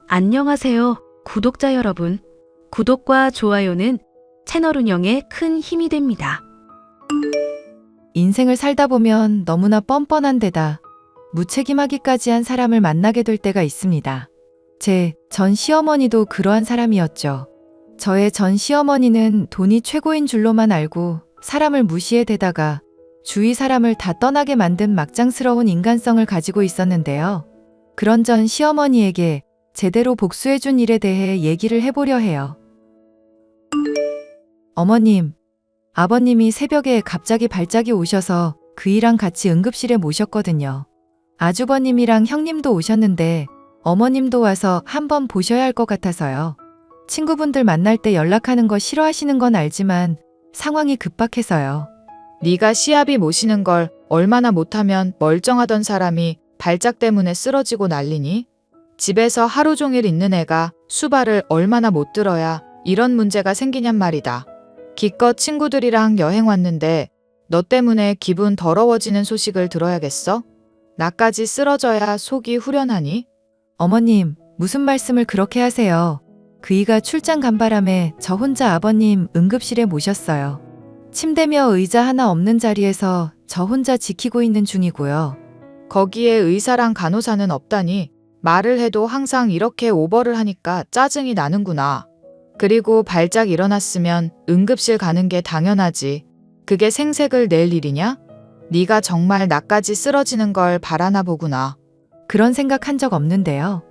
안녕하세요, 구독자 여러분. 구독과 좋아요는 채널 운영에 큰 힘이 됩니다. 인생을 살다 보면 너무나 뻔뻔한 데다 무책임하기까지 한 사람을 만나게 될 때가 있습니다. 제 전 시어머니도 그러한 사람이었죠. 저의 전 시어머니는 돈이 최고인 줄로만 알고 사람을 무시해대다가 주위 사람을 다 떠나게 만든 막장스러운 인간성을 가지고 있었는데요. 그런 전 시어머니에게 제대로 복수해준 일에 대해 얘기를 해보려 해요. 어머님, 아버님이 새벽에 갑자기 발작이 오셔서 그이랑 같이 응급실에 모셨거든요. 아주버님이랑 형님도 오셨는데 어머님도 와서 한번 보셔야 할 것 같아서요. 친구분들 만날 때 연락하는 거 싫어하시는 건 알지만 상황이 급박해서요. 네가 시아비 모시는 걸 얼마나 못하면 멀쩡하던 사람이 발작 때문에 쓰러지고 난리니? 집에서 하루 종일 있는 애가 수발을 얼마나 못 들어야 이런 문제가 생기냔 말이다. 기껏 친구들이랑 여행 왔는데 너 때문에 기분 더러워지는 소식을 들어야겠어? 나까지 쓰러져야 속이 후련하니? 어머님, 무슨 말씀을 그렇게 하세요. 그이가 출장 간 바람에 저 혼자 아버님 응급실에 모셨어요. 침대며 의자 하나 없는 자리에서 저 혼자 지키고 있는 중이고요. 거기에 의사랑 간호사는 없다니 말을 해도 항상 이렇게 오버를 하니까 짜증이 나는구나. 그리고 발작 일어났으면 응급실 가는 게 당연하지. 그게 생색을 낼 일이냐? 네가 정말 나까지 쓰러지는 걸 바라나 보구나. 그런 생각 한 적 없는데요.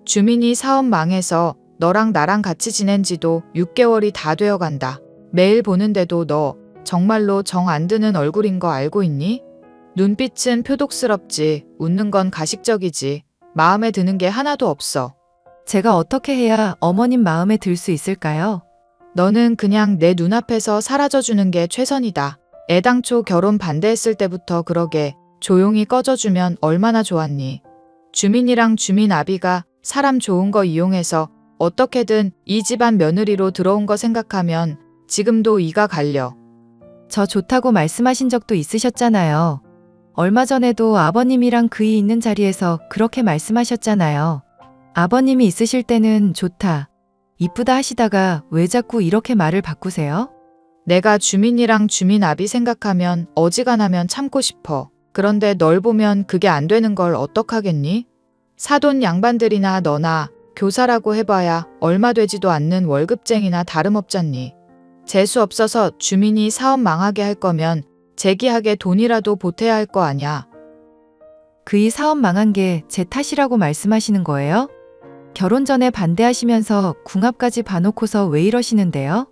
주민이 사업 망해서 너랑 나랑 같이 지낸 지도 6개월이 다 되어 간다. 매일 보는데도 너 정말로 정 안 드는 얼굴인 거 알고 있니? 눈빛은 표독스럽지, 웃는 건 가식적이지, 마음에 드는 게 하나도 없어. 제가 어떻게 해야 어머님 마음에 들 수 있을까요? 너는 그냥 내 눈앞에서 사라져주는 게 최선이다. 애당초 결혼 반대했을 때부터 그러게 조용히 꺼져주면 얼마나 좋았니. 주민이랑 주민 아비가 사람 좋은 거 이용해서 어떻게든 이 집안 며느리로 들어온 거 생각하면 지금도 이가 갈려. 저 좋다고 말씀하신 적도 있으셨잖아요. 얼마 전에도 아버님이랑 그이 있는 자리에서 그렇게 말씀하셨잖아요. 아버님이 있으실 때는 좋다, 이쁘다 하시다가 왜 자꾸 이렇게 말을 바꾸세요? 내가 주민이랑 주민 아비 생각하면 어지간하면 참고 싶어. 그런데 널 보면 그게 안 되는 걸 어떡하겠니? 사돈 양반들이나 너나 교사라고 해봐야 얼마 되지도 않는 월급쟁이나 다름없잖니. 재수 없어서 주민이 사업 망하게 할 거면 재기하게 돈이라도 보태야 할 거 아냐. 그이 사업 망한 게 제 탓이라고 말씀하시는 거예요? 결혼 전에 반대하시면서 궁합까지 봐놓고서 왜 이러시는데요?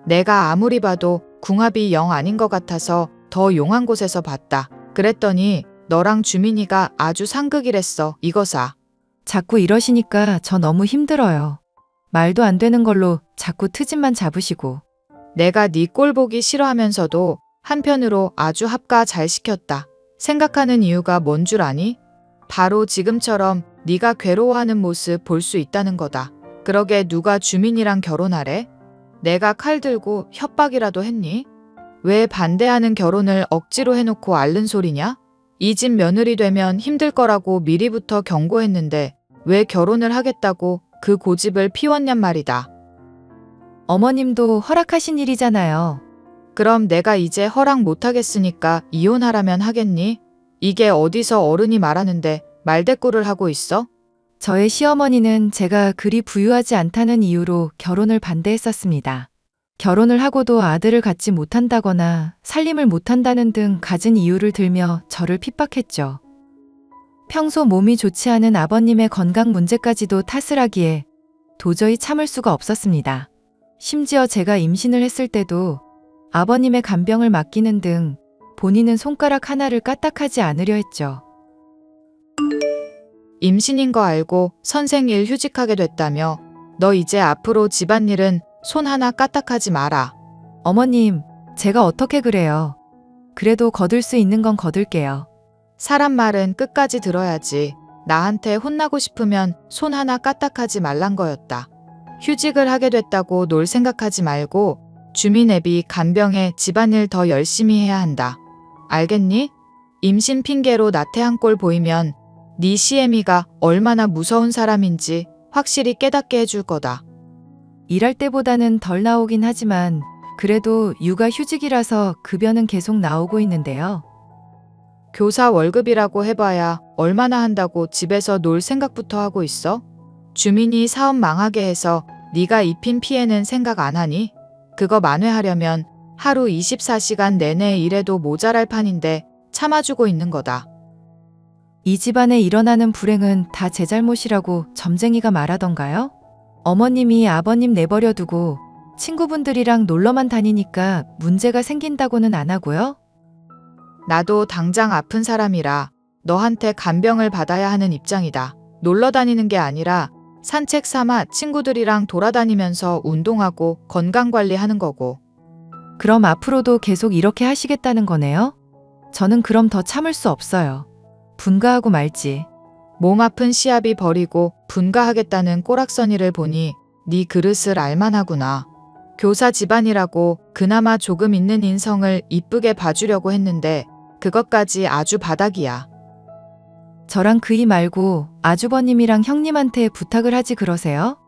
내가 아무리 봐도 궁합이 영 아닌 것 같아서 더 용한 곳에서 봤다. 그랬더니 너랑 주민이가 아주 상극이랬어. 이거사. 자꾸 이러시니까 저 너무 힘들어요. 말도 안 되는 걸로 자꾸 트집만 잡으시고. 내가 네 꼴 보기 싫어하면서도 한편으로 아주 합가 잘 시켰다. 생각하는 이유가 뭔 줄 아니? 바로 지금처럼 네가 괴로워하는 모습 볼 수 있다는 거다. 그러게 누가 주민이랑 결혼하래? 내가 칼 들고 협박이라도 했니? 왜 반대하는 결혼을 억지로 해놓고 앓는 소리냐? 이 집 며느리 되면 힘들 거라고 미리부터 경고했는데 왜 결혼을 하겠다고 그 고집을 피웠냔 말이다. 어머님도 허락하신 일이잖아요. 그럼 내가 이제 허락 못하겠으니까 이혼하라면 하겠니? 이게 어디서 어른이 말하는데 말대꾸를 하고 있어? 저의 시어머니는 제가 그리 부유하지 않다는 이유로 결혼을 반대했었습니다. 결혼을 하고도 아들을 갖지 못한다거나 살림을 못한다는 등 갖은 이유를 들며 저를 핍박했죠. 평소 몸이 좋지 않은 아버님의 건강 문제까지도 탓을 하기에 도저히 참을 수가 없었습니다. 심지어 제가 임신을 했을 때도 아버님의 간병을 맡기는 등 본인은 손가락 하나를 까딱하지 않으려 했죠. 임신인 거 알고 선생일 휴직하게 됐다며. 너 이제 앞으로 집안일은 손 하나 까딱하지 마라. 어머님, 제가 어떻게 그래요. 그래도 거둘 수 있는 건 거둘게요. 사람 말은 끝까지 들어야지. 나한테 혼나고 싶으면 손 하나 까딱하지 말란 거였다. 휴직을 하게 됐다고 놀 생각하지 말고 주민 애비 간병해 집안일 더 열심히 해야 한다. 알겠니? 임신 핑계로 나태한 꼴 보이면 네 시애미가 얼마나 무서운 사람인지 확실히 깨닫게 해줄 거다. 일할 때보다는 덜 나오긴 하지만 그래도 육아휴직이라서 급여는 계속 나오고 있는데요. 교사 월급이라고 해봐야 얼마나 한다고 집에서 놀 생각부터 하고 있어? 주민이 사업 망하게 해서 네가 입힌 피해는 생각 안 하니? 그거 만회하려면 하루 24시간 내내 일해도 모자랄 판인데 참아주고 있는 거다. 이 집안에 일어나는 불행은 다 제 잘못이라고 점쟁이가 말하던가요? 어머님이 아버님 내버려 두고 친구분들이랑 놀러만 다니니까 문제가 생긴다고는 안 하고요? 나도 당장 아픈 사람이라 너한테 간병을 받아야 하는 입장이다. 놀러 다니는 게 아니라 산책 삼아 친구들이랑 돌아다니면서 운동하고 건강관리하는 거고. 그럼 앞으로도 계속 이렇게 하시겠다는 거네요? 저는 그럼 더 참을 수 없어요. 분가하고 말지. 몸 아픈 시아비 버리고 분가하겠다는 꼬락서니를 보니 네 그릇을 알만하구나. 교사 집안이라고 그나마 조금 있는 인성을 이쁘게 봐주려고 했는데 그것까지 아주 바닥이야. 저랑 그이 말고 아주버님이랑 형님한테 부탁을 하지 그러세요?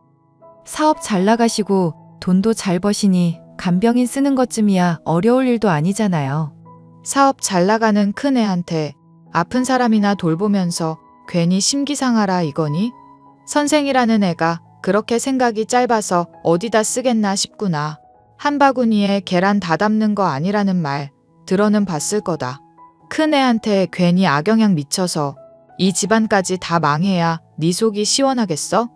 사업 잘 나가시고 돈도 잘 버시니 간병인 쓰는 것쯤이야 어려울 일도 아니잖아요. 사업 잘 나가는 큰애한테 아픈 사람이나 돌보면서 괜히 심기상하라 이거니? 선생이라는 애가 그렇게 생각이 짧아서 어디다 쓰겠나 싶구나. 한 바구니에 계란 다 담는 거 아니라는 말 들어는 봤을 거다. 큰애한테 괜히 악영향 미쳐서 이 집안까지 다 망해야 네 속이 시원하겠어?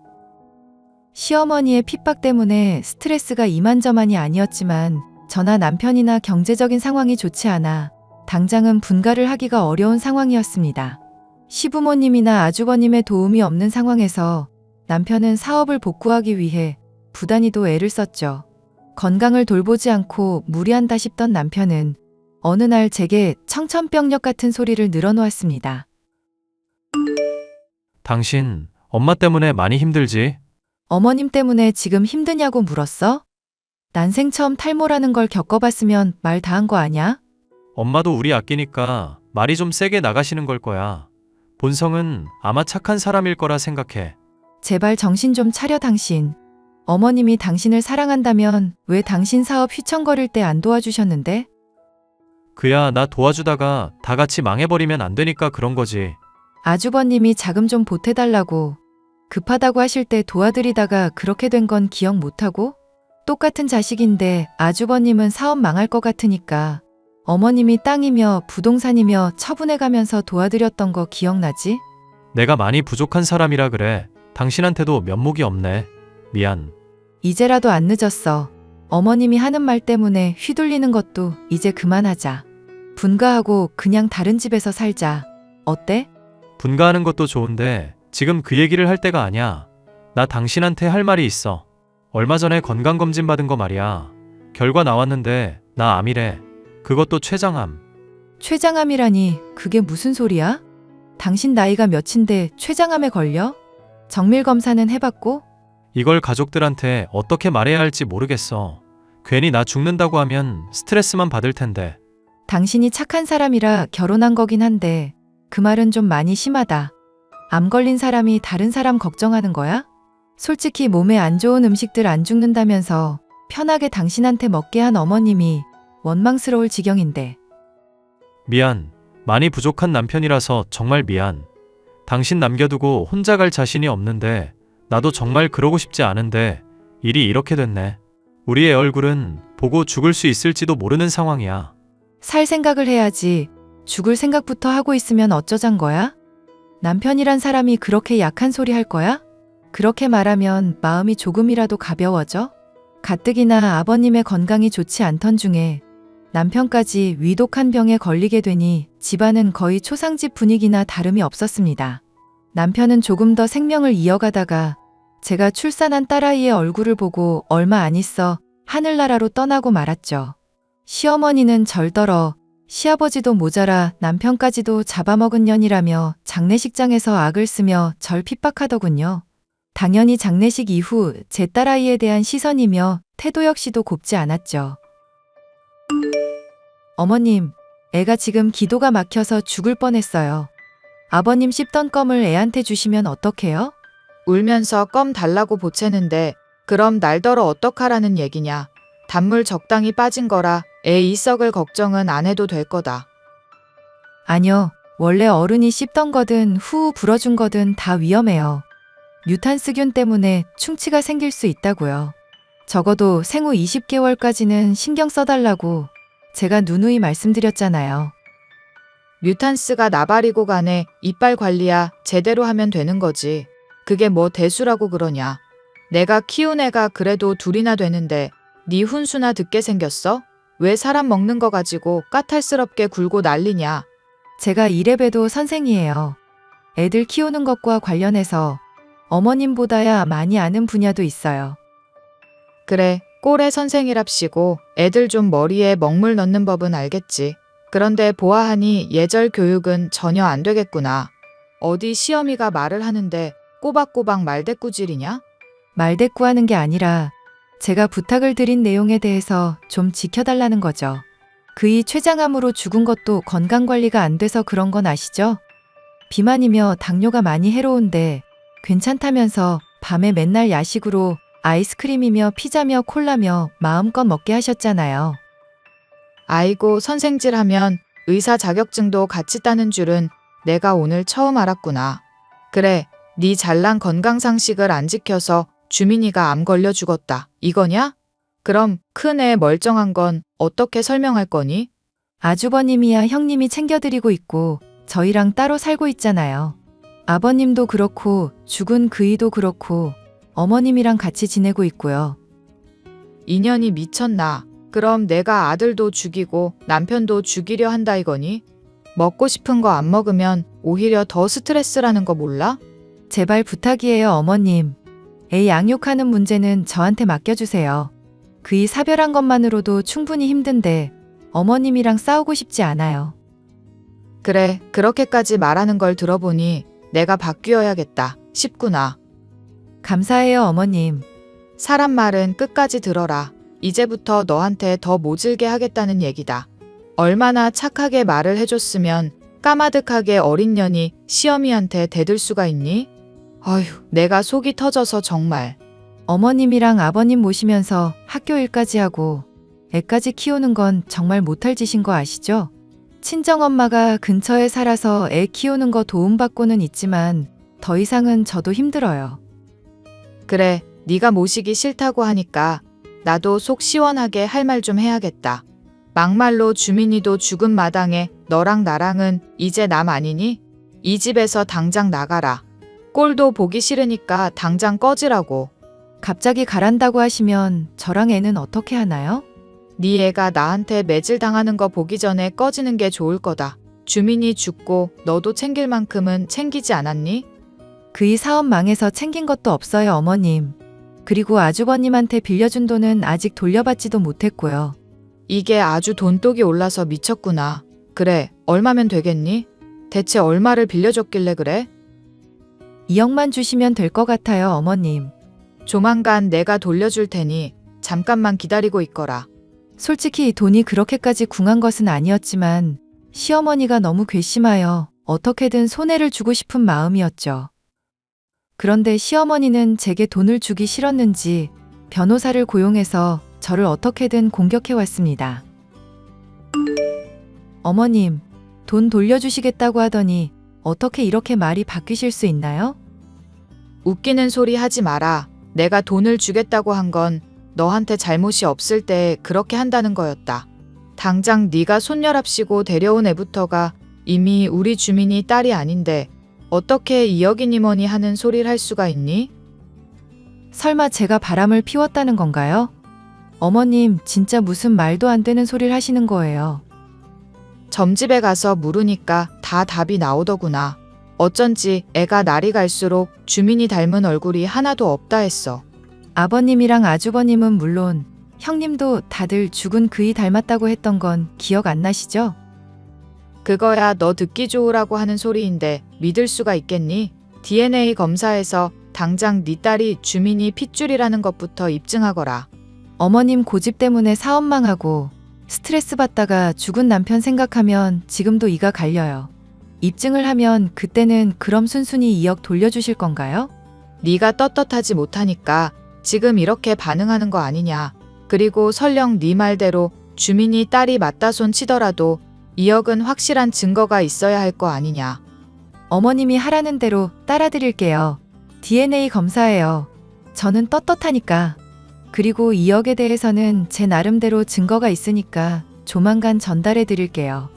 시어머니의 핍박 때문에 스트레스가 이만저만이 아니었지만 저나 남편이나 경제적인 상황이 좋지 않아 당장은 분가를 하기가 어려운 상황이었습니다. 시부모님이나 아주버님의 도움이 없는 상황에서 남편은 사업을 복구하기 위해 부단히도 애를 썼죠. 건강을 돌보지 않고 무리한다 싶던 남편은 어느 날 제게 청천벽력 같은 소리를 늘어놓았습니다. 당신 엄마 때문에 많이 힘들지? 어머님 때문에 지금 힘드냐고 물었어? 난생 처음 탈모라는 걸 겪어봤으면 말 다 한 거 아냐? 엄마도 우리 아끼니까 말이 좀 세게 나가시는 걸 거야. 본성은 아마 착한 사람일 거라 생각해. 제발 정신 좀 차려 당신. 어머님이 당신을 사랑한다면 왜 당신 사업 휘청거릴 때 안 도와주셨는데? 그야 나 도와주다가 다 같이 망해버리면 안 되니까 그런 거지. 아주버님이 자금 좀 보태달라고 급하다고 하실 때 도와드리다가 그렇게 된 건 기억 못하고? 똑같은 자식인데 아주버님은 사업 망할 것 같으니까 어머님이 땅이며 부동산이며 처분해가면서 도와드렸던 거 기억나지? 내가 많이 부족한 사람이라 그래. 당신한테도 면목이 없네. 미안. 이제라도 안 늦었어. 어머님이 하는 말 때문에 휘둘리는 것도 이제 그만하자. 분가하고 그냥 다른 집에서 살자. 어때? 분가하는 것도 좋은데 지금 그 얘기를 할 때가 아니야. 나 당신한테 할 말이 있어. 얼마 전에 건강검진 받은 거 말이야. 결과 나왔는데 나 암이래. 그것도 췌장암. 췌장암이라니 그게 무슨 소리야? 당신 나이가 몇인데 췌장암에 걸려? 정밀검사는 해봤고? 이걸 가족들한테 어떻게 말해야 할지 모르겠어. 괜히 나 죽는다고 하면 스트레스만 받을 텐데. 당신이 착한 사람이라 결혼한 거긴 한데 그 말은 좀 많이 심하다. 암 걸린 사람이 다른 사람 걱정하는 거야? 솔직히 몸에 안 좋은 음식들 안 죽는다면서 편하게 당신한테 먹게 한 어머님이 원망스러울 지경인데. 미안. 많이 부족한 남편이라서 정말 미안. 당신 남겨두고 혼자 갈 자신이 없는데 나도 정말 그러고 싶지 않은데 일이 이렇게 됐네. 우리의 얼굴은 보고 죽을 수 있을지도 모르는 상황이야. 살 생각을 해야지. 죽을 생각부터 하고 있으면 어쩌잔 거야? 남편이란 사람이 그렇게 약한 소리 할 거야? 그렇게 말하면 마음이 조금이라도 가벼워져? 가뜩이나 아버님의 건강이 좋지 않던 중에 남편까지 위독한 병에 걸리게 되니 집안은 거의 초상집 분위기나 다름이 없었습니다. 남편은 조금 더 생명을 이어가다가 제가 출산한 딸아이의 얼굴을 보고 얼마 안 있어 하늘나라로 떠나고 말았죠. 시어머니는 절더러 시아버지도 모자라 남편까지도 잡아먹은 년이라며 장례식장에서 악을 쓰며 절 핍박하더군요. 당연히 장례식 이후 제 딸아이에 대한 시선이며 태도 역시도 곱지 않았죠. 어머님, 애가 지금 기도가 막혀서 죽을 뻔했어요. 아버님 씹던 껌을 애한테 주시면 어떡해요? 울면서 껌 달라고 보채는데 그럼 날더러 어떡하라는 얘기냐. 단물 적당히 빠진 거라 애 이 썩을 걱정은 안 해도 될 거다. 아니요. 원래 어른이 씹던 거든 후후 불어준 거든 다 위험해요. 뮤탄스균 때문에 충치가 생길 수 있다고요. 적어도 생후 20개월까지는 신경 써달라고 제가 누누이 말씀드렸잖아요. 뮤탄스가 나발이고 간에 이빨 관리야 제대로 하면 되는 거지. 그게 뭐 대수라고 그러냐. 내가 키운 애가 그래도 둘이나 되는데 네 훈수나 듣게 생겼어? 왜 사람 먹는 거 가지고 까탈스럽게 굴고 난리냐. 제가 이래봬도 선생이에요. 애들 키우는 것과 관련해서 어머님보다야 많이 아는 분야도 있어요. 그래, 꼴의 선생이랍시고 애들 좀 머리에 먹물 넣는 법은 알겠지. 그런데 보아하니 예절 교육은 전혀 안 되겠구나. 어디 시어미가 말을 하는데 꼬박꼬박 말대꾸질이냐? 말대꾸하는 게 아니라 제가 부탁을 드린 내용에 대해서 좀 지켜달라는 거죠. 그이 췌장암으로 죽은 것도 건강관리가 안 돼서 그런 건 아시죠? 비만이며 당뇨가 많이 해로운데 괜찮다면서 밤에 맨날 야식으로 아이스크림이며 피자며 콜라며 마음껏 먹게 하셨잖아요. 아이고 선생질하면 의사 자격증도 같이 따는 줄은 내가 오늘 처음 알았구나. 그래, 네 잘난 건강상식을 안 지켜서 주민이가 암 걸려 죽었다. 이거냐? 그럼 큰 애 멀쩡한 건 어떻게 설명할 거니? 아주버님이야 형님이 챙겨드리고 있고 저희랑 따로 살고 있잖아요. 아버님도 그렇고 죽은 그이도 그렇고 어머님이랑 같이 지내고 있고요. 인연이 미쳤나? 그럼 내가 아들도 죽이고 남편도 죽이려 한다 이거니? 먹고 싶은 거 안 먹으면 오히려 더 스트레스라는 거 몰라? 제발 부탁이에요, 어머님. 애 양육하는 문제는 저한테 맡겨주세요. 그이 사별한 것만으로도 충분히 힘든데 어머님이랑 싸우고 싶지 않아요. 그래, 그렇게까지 말하는 걸 들어보니 내가 바뀌어야겠다 싶구나. 감사해요, 어머님. 사람 말은 끝까지 들어라. 이제부터 너한테 더 모질게 하겠다는 얘기다. 얼마나 착하게 말을 해줬으면 까마득하게 어린 년이 시어미한테 대들 수가 있니? 어휴, 내가 속이 터져서 정말. 어머님이랑 아버님 모시면서 학교 일까지 하고 애까지 키우는 건 정말 못할 짓인 거 아시죠? 친정엄마가 근처에 살아서 애 키우는 거 도움받고는 있지만 더 이상은 저도 힘들어요. 그래, 네가 모시기 싫다고 하니까 나도 속 시원하게 할 말 좀 해야겠다. 막말로 주민이도 죽은 마당에 너랑 나랑은 이제 남 아니니? 이 집에서 당장 나가라. 꼴도 보기 싫으니까 당장 꺼지라고. 갑자기 가란다고 하시면 저랑 애는 어떻게 하나요? 네 애가 나한테 매질 당하는 거 보기 전에 꺼지는 게 좋을 거다. 주민이 죽고 너도 챙길 만큼은 챙기지 않았니? 그이 사업 망해서 챙긴 것도 없어요, 어머님. 그리고 아주버님한테 빌려준 돈은 아직 돌려받지도 못했고요. 이게 아주 돈독이 올라서 미쳤구나. 그래, 얼마면 되겠니? 대체 얼마를 빌려줬길래 그래? 2억만 주시면 될 것 같아요, 어머님. 조만간 내가 돌려줄 테니 잠깐만 기다리고 있거라. 솔직히 돈이 그렇게까지 궁한 것은 아니었지만 시어머니가 너무 괘씸하여 어떻게든 손해를 주고 싶은 마음이었죠. 그런데 시어머니는 제게 돈을 주기 싫었는지 변호사를 고용해서 저를 어떻게든 공격해왔습니다. 어머님, 돈 돌려주시겠다고 하더니 어떻게 이렇게 말이 바뀌실 수 있나요? 웃기는 소리 하지 마라. 내가 돈을 주겠다고 한 건 너한테 잘못이 없을 때 그렇게 한다는 거였다. 당장 네가 손녀랍시고 데려온 애부터가 이미 우리 주민이 딸이 아닌데 어떻게 2억이니 뭐니 하는 소리를 할 수가 있니? 설마 제가 바람을 피웠다는 건가요? 어머님, 진짜 무슨 말도 안 되는 소리를 하시는 거예요. 점집에 가서 물으니까 다 답이 나오더구나. 어쩐지 애가 날이 갈수록 주민이 닮은 얼굴이 하나도 없다 했어. 아버님이랑 아주버님은 물론 형님도 다들 죽은 그이 닮았다고 했던 건 기억 안 나시죠? 그거야 너 듣기 좋으라고 하는 소리인데 믿을 수가 있겠니? DNA 검사에서 당장 네 딸이 주민이 핏줄이라는 것부터 입증하거라. 어머님 고집 때문에 사업 망하고 스트레스 받다가 죽은 남편 생각하면 지금도 이가 갈려요. 입증을 하면 그때는 그럼 순순히 2억 돌려주실 건가요? 네가 떳떳하지 못하니까 지금 이렇게 반응하는 거 아니냐. 그리고 설령 네 말대로 주민이 딸이 맞다손 치더라도 2억은 확실한 증거가 있어야 할 거 아니냐. 어머님이 하라는 대로 따라드릴게요. DNA 검사예요. 저는 떳떳하니까. 그리고 2억에 대해서는 제 나름대로 증거가 있으니까 조만간 전달해 드릴게요.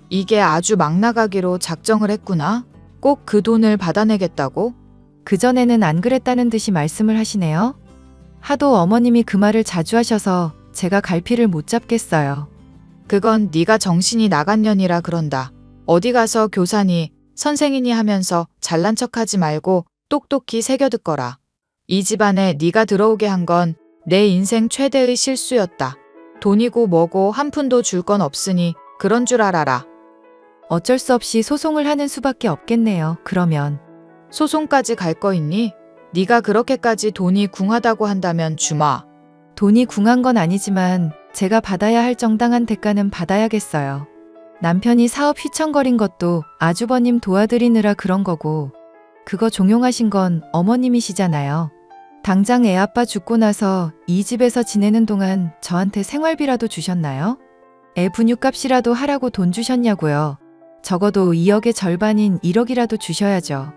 이게 아주 막 나가기로 작정을 했구나. 꼭 그 돈을 받아내겠다고? 그전에는 안 그랬다는 듯이 말씀을 하시네요. 하도 어머님이 그 말을 자주 하셔서 제가 갈피를 못 잡겠어요. 그건 네가 정신이 나간 년이라 그런다. 어디 가서 교사니 선생이니 하면서 잘난 척하지 말고 똑똑히 새겨듣거라. 이 집안에 네가 들어오게 한 건 내 인생 최대의 실수였다. 돈이고 뭐고 한 푼도 줄 건 없으니 그런 줄 알아라. 어쩔 수 없이 소송을 하는 수밖에 없겠네요. 그러면 소송까지 갈 거 있니? 네가 그렇게까지 돈이 궁하다고 한다면 주마. 돈이 궁한 건 아니지만 제가 받아야 할 정당한 대가는 받아야겠어요. 남편이 사업 휘청거린 것도 아주버님 도와드리느라 그런 거고 그거 종용하신 건 어머님이시잖아요. 당장 애아빠 죽고 나서 이 집에서 지내는 동안 저한테 생활비라도 주셨나요? 애 분유값이라도 하라고 돈 주셨냐고요. 적어도 2억의 절반인 1억이라도 주셔야죠.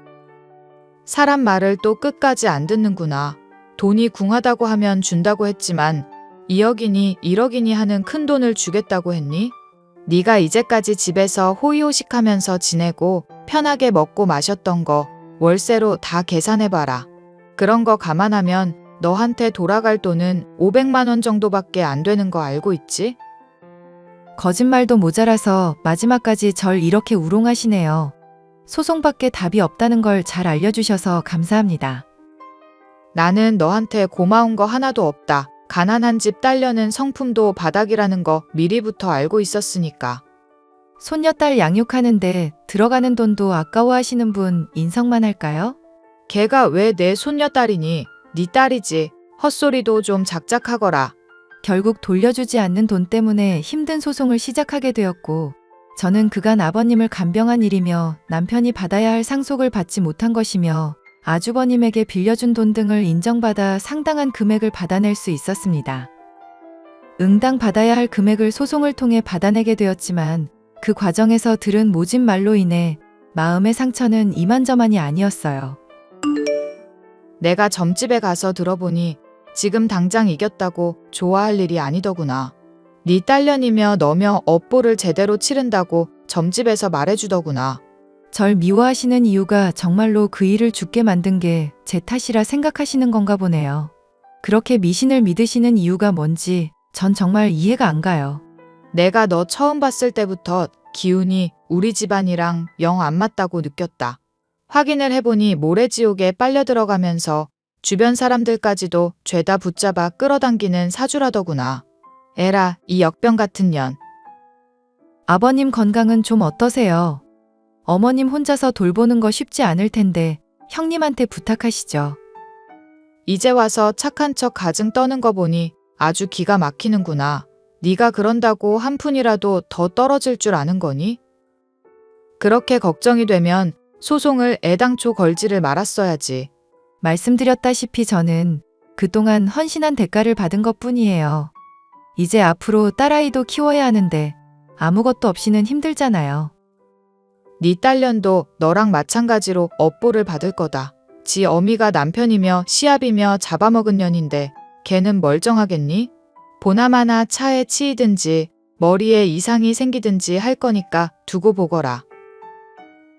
사람 말을 또 끝까지 안 듣는구나. 돈이 궁하다고 하면 준다고 했지만 2억이니 1억이니 하는 큰 돈을 주겠다고 했니? 네가 이제까지 집에서 호의호식하면서 지내고 편하게 먹고 마셨던 거 월세로 다 계산해봐라. 그런 거 감안하면 너한테 돌아갈 돈은 500만 원 정도밖에 안 되는 거 알고 있지? 거짓말도 모자라서 마지막까지 절 이렇게 우롱하시네요. 소송밖에 답이 없다는 걸 잘 알려주셔서 감사합니다. 나는 너한테 고마운 거 하나도 없다. 가난한 집 딸려는 성품도 바닥이라는 거 미리부터 알고 있었으니까. 손녀딸 양육하는데 들어가는 돈도 아까워하시는 분 인성만 할까요? 걔가 왜 내 손녀딸이니? 네 딸이지. 헛소리도 좀 작작하거라. 결국 돌려주지 않는 돈 때문에 힘든 소송을 시작하게 되었고 저는 그간 아버님을 간병한 일이며 남편이 받아야 할 상속을 받지 못한 것이며 아주버님에게 빌려준 돈 등을 인정받아 상당한 금액을 받아낼 수 있었습니다. 응당 받아야 할 금액을 소송을 통해 받아내게 되었지만 그 과정에서 들은 모진 말로 인해 마음의 상처는 이만저만이 아니었어요. 내가 점집에 가서 들어보니 지금 당장 이겼다고 좋아할 일이 아니더구나. 네 딸년이며 너며 업보를 제대로 치른다고 점집에서 말해주더구나. 절 미워하시는 이유가 정말로 그 일을 죽게 만든 게 제 탓이라 생각하시는 건가 보네요. 그렇게 미신을 믿으시는 이유가 뭔지 전 정말 이해가 안 가요. 내가 너 처음 봤을 때부터 기운이 우리 집안이랑 영 안 맞다고 느꼈다. 확인을 해보니 모래지옥에 빨려 들어가면서 주변 사람들까지도 죄다 붙잡아 끌어당기는 사주라더구나. 에라, 이 역병 같은 년. 아버님 건강은 좀 어떠세요? 어머님 혼자서 돌보는 거 쉽지 않을 텐데 형님한테 부탁하시죠. 이제 와서 착한 척 가증 떠는 거 보니 아주 기가 막히는구나. 네가 그런다고 한 푼이라도 더 떨어질 줄 아는 거니? 그렇게 걱정이 되면 소송을 애당초 걸지를 말았어야지. 말씀드렸다시피 저는 그동안 헌신한 대가를 받은 것뿐이에요. 이제 앞으로 딸아이도 키워야 하는데 아무것도 없이는 힘들잖아요. 네 딸년도 너랑 마찬가지로 업보를 받을 거다. 지 어미가 남편이며 시합이며 잡아먹은 년인데 걔는 멀쩡하겠니? 보나마나 차에 치이든지 머리에 이상이 생기든지 할 거니까 두고 보거라.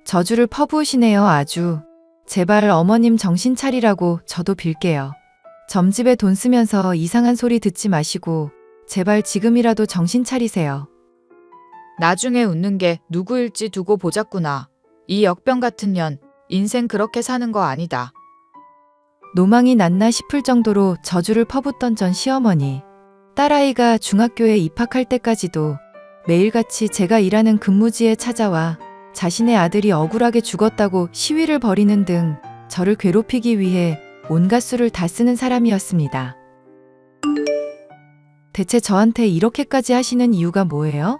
저주를 퍼부으시네요 아주. 제발 어머님 정신 차리라고 저도 빌게요. 점집에 돈 쓰면서 이상한 소리 듣지 마시고 제발 지금이라도 정신 차리세요. 나중에 웃는 게 누구일지 두고 보자꾸나. 이 역병 같은 년, 인생 그렇게 사는 거 아니다. 노망이 났나 싶을 정도로 저주를 퍼붓던 전 시어머니. 딸아이가 중학교에 입학할 때까지도 매일같이 제가 일하는 근무지에 찾아와 자신의 아들이 억울하게 죽었다고 시위를 벌이는 등 저를 괴롭히기 위해 온갖 수를 다 쓰는 사람이었습니다. 대체 저한테 이렇게까지 하시는 이유가 뭐예요?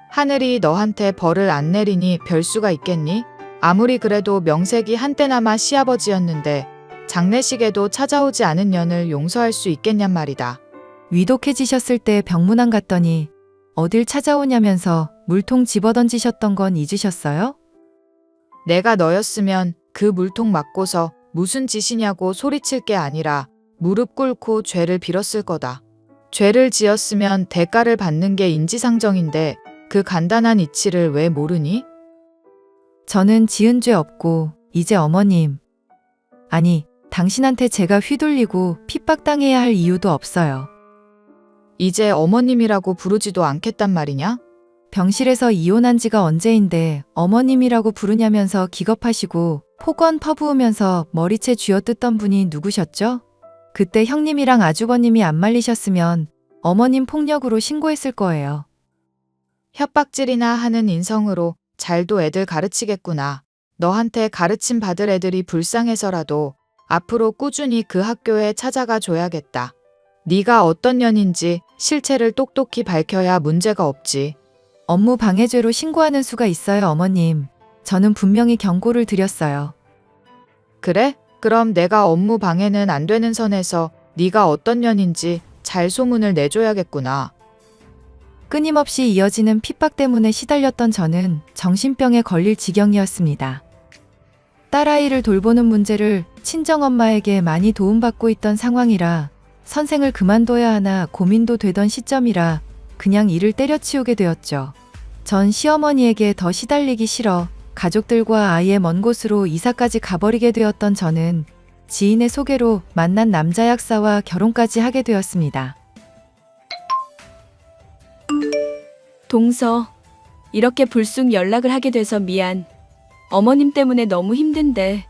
하늘이 너한테 벌을 안 내리니 별 수가 있겠니? 아무리 그래도 명색이 한때나마 시아버지였는데 장례식에도 찾아오지 않은 년을 용서할 수 있겠냔 말이다. 위독해지셨을 때 병문안 갔더니 어딜 찾아오냐면서 물통 집어던지셨던 건 잊으셨어요? 내가 너였으면 그 물통 맞고서 무슨 짓이냐고 소리칠 게 아니라 무릎 꿇고 죄를 빌었을 거다. 죄를 지었으면 대가를 받는 게 인지상정인데 그 간단한 이치를 왜 모르니? 저는 지은 죄 없고 이제 어머님, 아니 당신한테 제가 휘둘리고 핍박당해야 할 이유도 없어요. 이제 어머님이라고 부르지도 않겠단 말이냐? 병실에서 이혼한 지가 언제인데 어머님이라고 부르냐면서 기겁하시고 폭언 퍼부으면서 머리채 쥐어뜯던 분이 누구셨죠? 그때 형님이랑 아주버님이 안 말리셨으면 어머님 폭력으로 신고했을 거예요. 협박질이나 하는 인성으로 잘도 애들 가르치겠구나. 너한테 가르침 받을 애들이 불쌍해서라도 앞으로 꾸준히 그 학교에 찾아가 줘야겠다. 네가 어떤 년인지 실체를 똑똑히 밝혀야 문제가 없지. 업무 방해죄로 신고하는 수가 있어요, 어머님. 저는 분명히 경고를 드렸어요. 그래? 그럼 내가 업무 방해는 안 되는 선에서 네가 어떤 년인지 잘 소문을 내줘야겠구나. 끊임없이 이어지는 핍박 때문에 시달렸던 저는 정신병에 걸릴 지경이었습니다. 딸아이를 돌보는 문제를 친정엄마에게 많이 도움받고 있던 상황이라 선생을 그만둬야 하나 고민도 되던 시점이라 그냥 일을 때려치우게 되었죠. 전 시어머니에게 더 시달리기 싫어 가족들과 아이의 먼 곳으로 이사까지 가버리게 되었던 저는 지인의 소개로 만난 남자 약사와 결혼까지 하게 되었습니다. 동서, 이렇게 불쑥 연락을 하게 돼서 미안. 어머님 때문에 너무 힘든데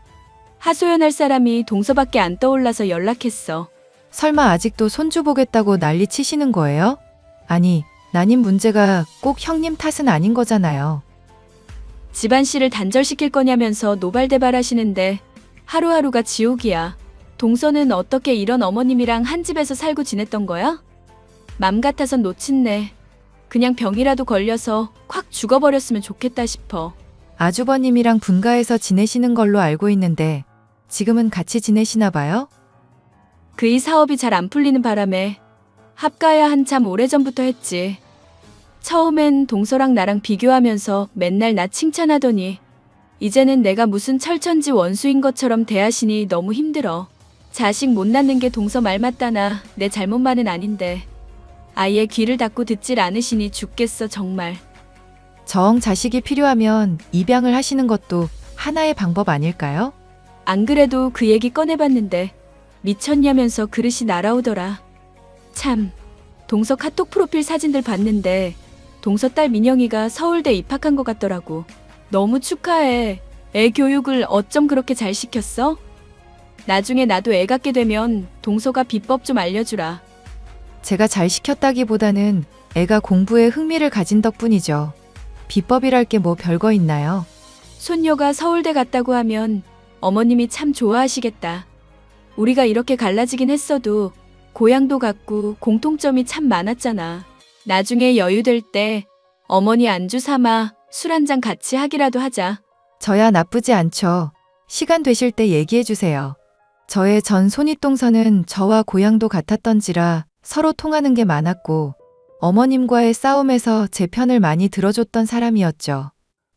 하소연할 사람이 동서밖에 안 떠올라서 연락했어. 설마 아직도 손주 보겠다고 난리 치시는 거예요? 아니, 난임 문제가 꼭 형님 탓은 아닌 거잖아요. 집안씨를 단절시킬 거냐면서 노발대발 하시는데 하루하루가 지옥이야. 동서는 어떻게 이런 어머님이랑 한 집에서 살고 지냈던 거야? 맘 같아선 놓친네. 그냥 병이라도 걸려서 콱 죽어버렸으면 좋겠다 싶어. 아주버님이랑 분가해서 지내시는 걸로 알고 있는데 지금은 같이 지내시나 봐요? 그이 사업이 잘 안 풀리는 바람에 합가야 한참 오래전부터 했지. 처음엔 동서랑 나랑 비교하면서 맨날 나 칭찬하더니 이제는 내가 무슨 철천지 원수인 것처럼 대하시니 너무 힘들어. 자식 못 낳는 게 동서 말 맞다나 내 잘못만은 아닌데 아예 귀를 닫고 듣질 않으시니 죽겠어 정말. 정 자식이 필요하면 입양을 하시는 것도 하나의 방법 아닐까요? 안 그래도 그 얘기 꺼내봤는데 미쳤냐면서 그릇이 날아오더라. 참, 동서 카톡 프로필 사진들 봤는데 동서 딸 민영이가 서울대 입학한 것 같더라고. 너무 축하해. 애 교육을 어쩜 그렇게 잘 시켰어? 나중에 나도 애 갖게 되면 동서가 비법 좀 알려주라. 제가 잘 시켰다기보다는 애가 공부에 흥미를 가진 덕분이죠. 비법이랄 게 뭐 별거 있나요? 손녀가 서울대 갔다고 하면 어머님이 참 좋아하시겠다. 우리가 이렇게 갈라지긴 했어도 고향도 같고 공통점이 참 많았잖아. 나중에 여유될 때 어머니 안주 삼아 술 한잔 같이 하기라도 하자. 저야 나쁘지 않죠. 시간 되실 때 얘기해 주세요. 저의 전 손윗동서는 저와 고향도 같았던지라 서로 통하는 게 많았고 어머님과의 싸움에서 제 편을 많이 들어줬던 사람이었죠.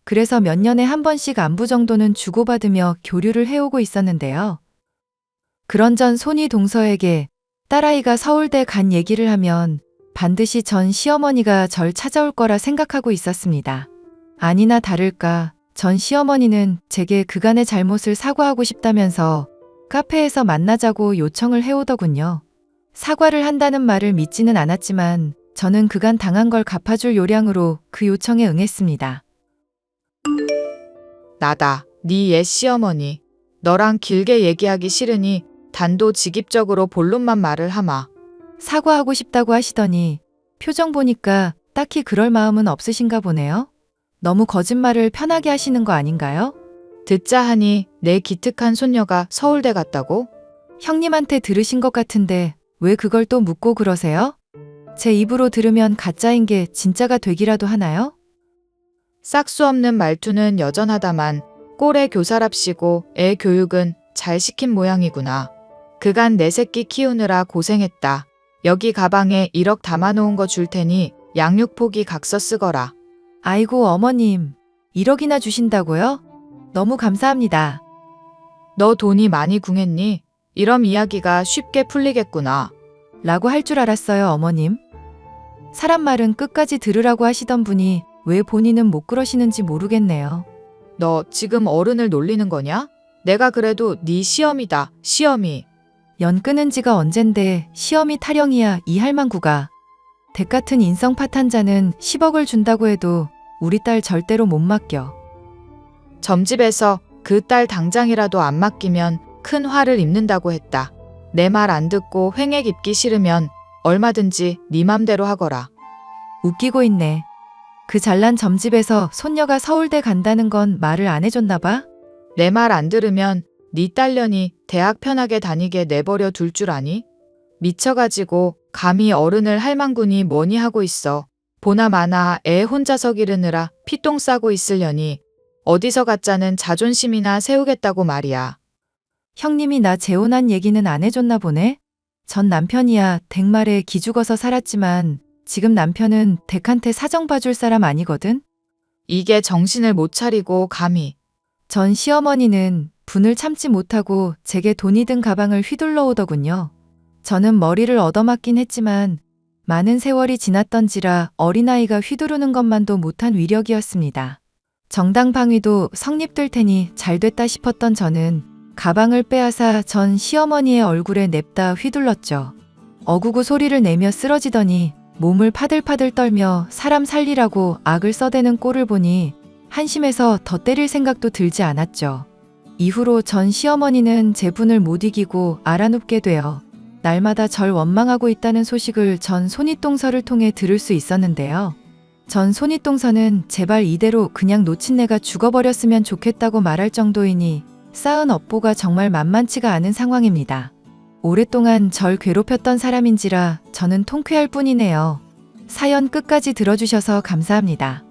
그래서 몇 년에 한 번씩 안부 정도는 주고받으며 교류를 해오고 있었는데요. 그런 전 손윗동서에게 딸아이가 서울대 간 얘기를 하면 반드시 전 시어머니가 절 찾아올 거라 생각하고 있었습니다. 아니나 다를까 전 시어머니는 제게 그간의 잘못을 사과하고 싶다면서 카페에서 만나자고 요청을 해오더군요. 사과를 한다는 말을 믿지는 않았지만 저는 그간 당한 걸 갚아줄 요량으로 그 요청에 응했습니다. 나다. 네 옛 시어머니. 너랑 길게 얘기하기 싫으니 단도직입적으로 본론만 말을 하마. 사과하고 싶다고 하시더니 표정 보니까 딱히 그럴 마음은 없으신가 보네요. 너무 거짓말을 편하게 하시는 거 아닌가요? 듣자 하니 내 기특한 손녀가 서울대 갔다고? 형님한테 들으신 것 같은데 왜 그걸 또 묻고 그러세요? 제 입으로 들으면 가짜인 게 진짜가 되기라도 하나요? 싹수 없는 말투는 여전하다만 꼴의 교사랍시고 애 교육은 잘 시킨 모양이구나. 그간 내 새끼 키우느라 고생했다. 여기 가방에 1억 담아놓은 거 줄 테니 양육 포기 각서 쓰거라. 아이고 어머님, 1억이나 주신다고요? 너무 감사합니다. 너 돈이 많이 궁했니? 이런 이야기가 쉽게 풀리겠구나. 라고 할 줄 알았어요, 어머님. 사람 말은 끝까지 들으라고 하시던 분이 왜 본인은 못 그러시는지 모르겠네요. 너 지금 어른을 놀리는 거냐? 내가 그래도 네 시어미다, 시어미. 연 끊은 지가 언젠데 시험이 타령이야 이 할망구가. 댁 같은 인성 파탄자는 10억을 준다고 해도 우리 딸 절대로 못 맡겨. 점집에서 그 딸 당장이라도 안 맡기면 큰 화를 입는다고 했다. 내 말 안 듣고 횡액 입기 싫으면 얼마든지 네 맘대로 하거라. 웃기고 있네. 그 잘난 점집에서 손녀가 서울대 간다는 건 말을 안 해줬나 봐? 내 말 안 들으면 네 딸년이 대학 편하게 다니게 내버려 둘 줄 아니? 미쳐가지고 감히 어른을 할망구니 뭐니 하고 있어. 보나 마나 애 혼자서 기르느라 피똥 싸고 있으려니 어디서 가짜는 자존심이나 세우겠다고 말이야. 형님이 나 재혼한 얘기는 안 해줬나 보네? 전 남편이야 댁 말에 기죽어서 살았지만 지금 남편은 댁한테 사정 봐줄 사람 아니거든? 이게 정신을 못 차리고 감히. 전 시어머니는 분을 참지 못하고 제게 돈이 든 가방을 휘둘러 오더군요. 저는 머리를 얻어맞긴 했지만 많은 세월이 지났던지라 어린아이가 휘두르는 것만도 못한 위력이었습니다. 정당 방위도 성립될 테니 잘됐다 싶었던 저는 가방을 빼앗아 전 시어머니의 얼굴에 냅다 휘둘렀죠. 어구구 소리를 내며 쓰러지더니 몸을 파들파들 떨며 사람 살리라고 악을 써대는 꼴을 보니 한심해서 더 때릴 생각도 들지 않았죠. 이후로 전 시어머니는 제 분을 못 이기고 알아눕게 되어 날마다 절 원망하고 있다는 소식을 전 손윗동서를 통해 들을 수 있었는데요. 전 손윗동서는 제발 이대로 그냥 놓친 내가 죽어버렸으면 좋겠다고 말할 정도이니 쌓은 업보가 정말 만만치가 않은 상황입니다. 오랫동안 절 괴롭혔던 사람인지라 저는 통쾌할 뿐이네요. 사연 끝까지 들어주셔서 감사합니다.